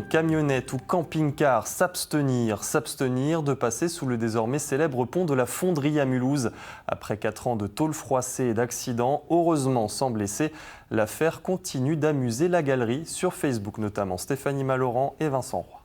Camionnette ou camping-car, s'abstenir de passer sous le désormais célèbre pont de la Fonderie à Mulhouse. Après 4 ans de tôle froissée et d'accidents, heureusement sans blessés, l'affaire continue d'amuser la galerie, sur Facebook notamment. Stéphanie Malorand et Vincent Roy.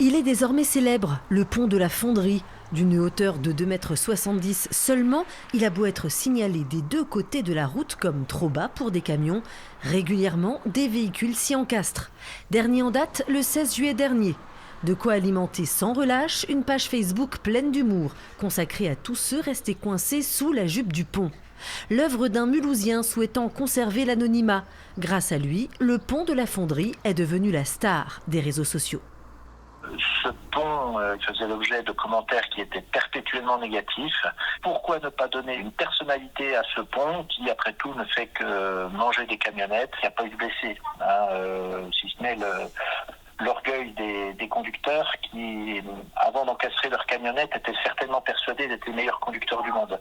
Il est désormais célèbre, le pont de la Fonderie. D'une hauteur de 2,70 m seulement, il a beau être signalé des deux côtés de la route comme trop bas pour des camions. Régulièrement, des véhicules s'y encastrent. Dernier en date, le 16 juillet dernier. De quoi alimenter sans relâche une page Facebook pleine d'humour, consacrée à tous ceux restés coincés sous la jupe du pont. L'œuvre d'un Mulhousien souhaitant conserver l'anonymat. Grâce à lui, le pont de la Fonderie est devenu la star des réseaux sociaux. Ce pont faisait l'objet de commentaires qui étaient perpétuellement négatifs. Pourquoi ne pas donner une personnalité à ce pont qui, après tout, ne fait que manger des camionnettes? Il n'y a pas eu de blessés, si ce n'est l'orgueil des conducteurs qui, avant d'encastrer leur camionnette, étaient certainement persuadés d'être les meilleurs conducteurs du monde.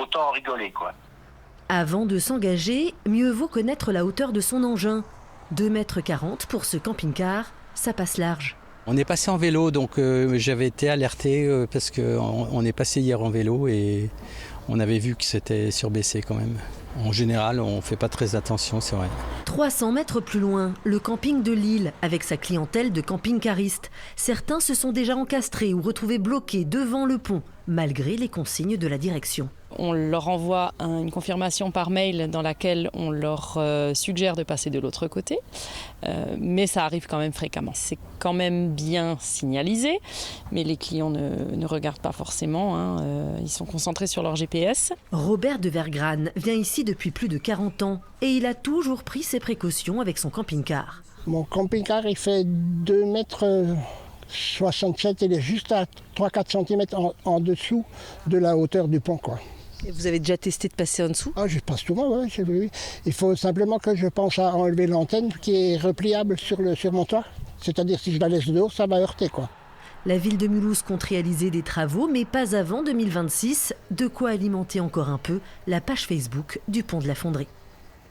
Autant en rigoler, quoi. Avant de s'engager, mieux vaut connaître la hauteur de son engin. 2,40 m pour ce camping-car, ça passe large. On est passé en vélo, donc j'avais été alerté parce qu'on est passé hier en vélo et on avait vu que c'était surbaissé quand même. En général, on ne fait pas très attention, c'est vrai. 300 mètres plus loin, le camping de Lille, avec sa clientèle de camping-caristes. Certains se sont déjà encastrés ou retrouvés bloqués devant le pont, malgré les consignes de la direction. On leur envoie une confirmation par mail dans laquelle on leur suggère de passer de l'autre côté, mais ça arrive quand même fréquemment. C'est quand même bien signalisé, mais les clients ne regardent pas forcément, ils sont concentrés sur leur GPS. Robert de Vergrane vient ici depuis plus de 40 ans et il a toujours pris ses précautions avec son camping-car. Mon camping-car, il fait 2,67 m, il est juste à 3-4 cm en dessous de la hauteur du pont, quoi. Et vous avez déjà testé de passer en dessous? Je passe souvent, oui. Il faut simplement que je pense à enlever l'antenne qui est repliable sur mon toit. C'est-à-dire si je la laisse dehors, ça va heurter, quoi. La ville de Mulhouse compte réaliser des travaux, mais pas avant 2026. De quoi alimenter encore un peu la page Facebook du pont de la Fonderie.